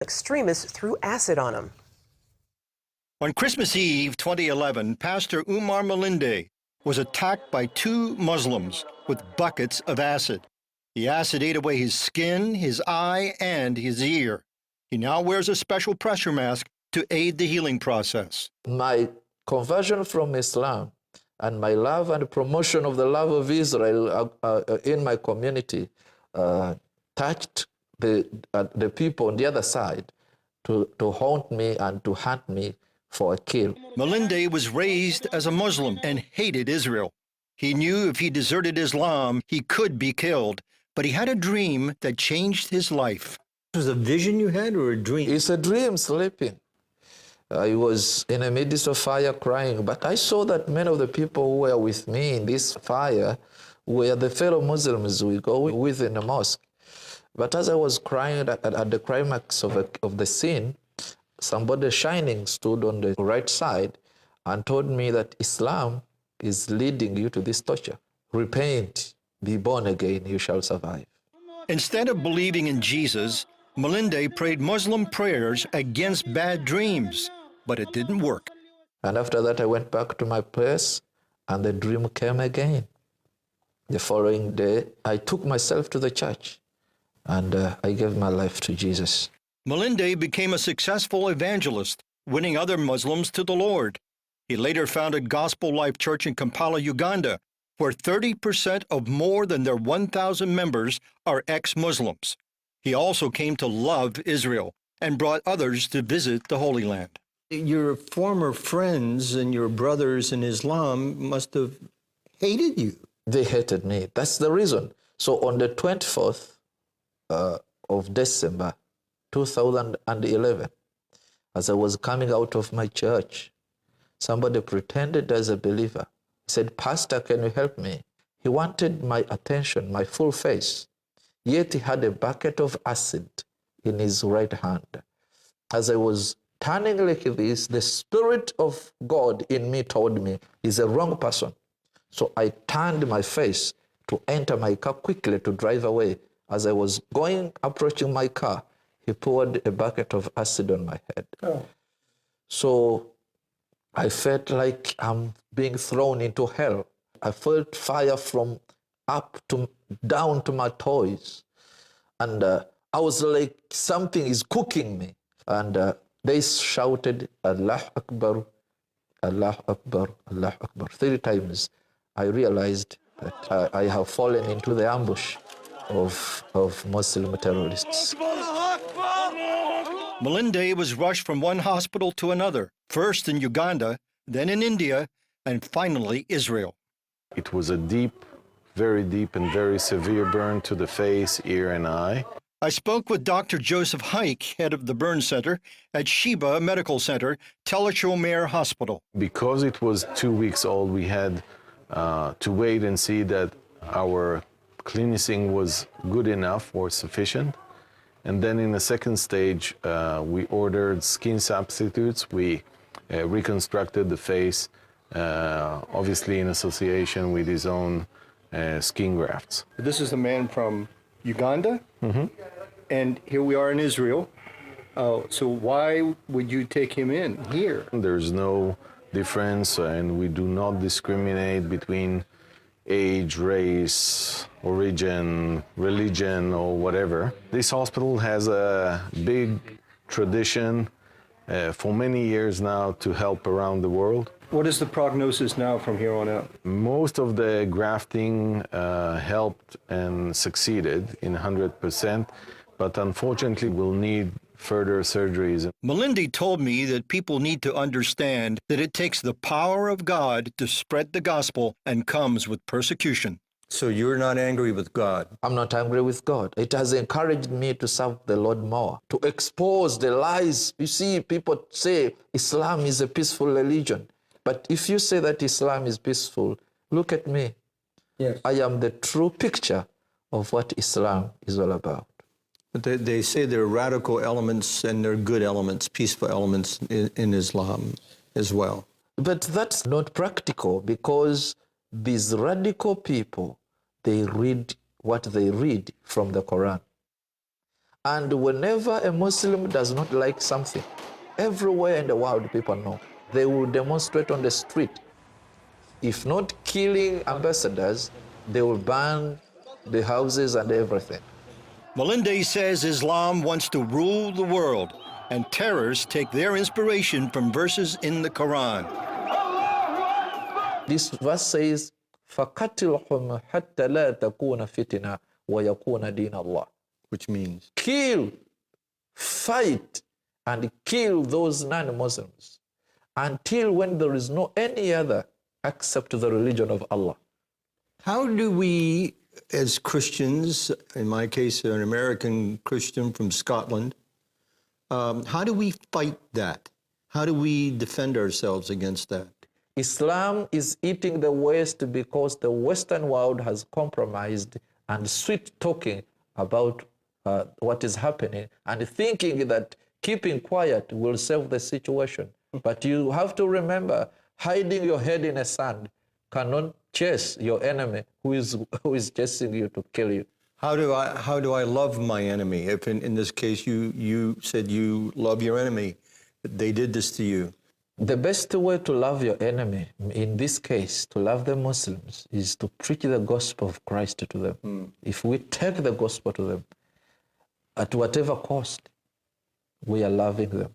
Extremists threw acid on him. On Christmas Eve 2011, Pastor Umar Malinde was attacked by two Muslims with buckets of acid. The acid ate away his skin, his eye, and his ear. He now wears a special pressure mask to aid the healing process. My conversion from Islam and my love and promotion of the love of Israel in my community touched the people on the other side to haunt me and to hunt me for a kill. Malinde was raised as a Muslim and hated Israel. He knew if he deserted Islam, he could be killed, but he had a dream that changed his life. Was it a vision you had or a dream? It's a dream sleeping. I was in the midst of fire crying, but I saw that many of the people who were with me in this fire were the fellow Muslims we go with in the mosque. But as I was crying at the climax of the scene, somebody shining stood on the right side and told me that Islam is leading you to this torture. Repent, be born again, you shall survive. Instead of believing in Jesus, Malinde prayed Muslim prayers against bad dreams, but it didn't work. And after that, I went back to my place, and the dream came again. The following day, I took myself to the church, and I gave my life to Jesus. Malinde became a successful evangelist, winning other Muslims to the Lord. He later founded Gospel Life Church in Kampala, Uganda, where 30% of more than their 1,000 members are ex-Muslims. He also came to love Israel and brought others to visit the Holy Land. Your former friends and your brothers in Islam must have hated you. They hated me. That's the reason. So on the 24th of December 2011, as I was coming out of my church, somebody pretended as a believer. He said, "Pastor, can you help me?" He wanted my attention, my full face. Yet he had a bucket of acid in his right hand. As I was turning like this, the Spirit of God in me told me, he's a wrong person. So I turned my face to enter my car quickly to drive away. As I was approaching my car, he poured a bucket of acid on my head. Oh. So I felt like I'm being thrown into hell. I felt fire from up to down to my toes. And I was like, something is cooking me. And they shouted, Allah Akbar, Allah Akbar, Allah Akbar. 3 times. I realized that I have fallen into the ambush of Muslim terrorists. Malinde was rushed from one hospital to another, first in Uganda, then in India, and finally Israel. It was a deep, very deep and very severe burn to the face, ear, and eye. I spoke with Dr. Joseph Hike, head of the burn center at Sheba Medical Center, Tel Shomer Hospital. Because it was 2 weeks old, we had to wait and see that our cleansing was good enough or sufficient. And then in the second stage, we ordered skin substitutes. We reconstructed the face, obviously in association with his own skin grafts. This is a man from Uganda, Mm-hmm. and here we are in Israel. So why would you take him in here? There's no difference, and we do not discriminate between age, race, origin, religion, or whatever. This hospital has a big tradition for many years now to help around the world. What is the prognosis now from here on out? Most of the grafting helped and succeeded in 100%, but unfortunately we'll need further surgeries. Malinde told me that people need to understand that it takes the power of God to spread the gospel and comes with persecution. So you're not angry with God? I'm not angry with God. It has encouraged me to serve the Lord more, to expose the lies. You see, people say Islam is a peaceful religion. But if you say that Islam is peaceful, look at me. Yes. I am the true picture of what Islam is all about. But they say there are radical elements and there are good elements, peaceful elements in Islam as well. But that's not practical because these radical people, they read what they read from the Quran. And whenever a Muslim does not like something, everywhere in the world people know, they will demonstrate on the street. If not killing ambassadors, they will burn the houses and everything. Melendez says Islam wants to rule the world, and terrorists take their inspiration from verses in the Quran. This verse says, فَقَتِلْهُمْ حَتَّى لَا تَكُونَ فِتْنَةً وَيَكُونَ دِينَ اللَّهِ. Which means, Kill, fight, and kill those non-Muslims until when there is no any other except the religion of Allah. how do we, as Christians, in my case, an American Christian from Scotland, how do we fight that? How do we defend ourselves against that? Islam is eating the West because the Western world has compromised and sweet-talking about what is happening and thinking that keeping quiet will save the situation. But you have to remember, hiding your head in the sand cannot chase your enemy who is chasing you to kill you. How do I love my enemy? If in this case you said you love your enemy, they did this to you. The best way to love your enemy, in this case, to love the Muslims, is to preach the gospel of Christ to them. If we take the gospel to them, at whatever cost, we are loving them.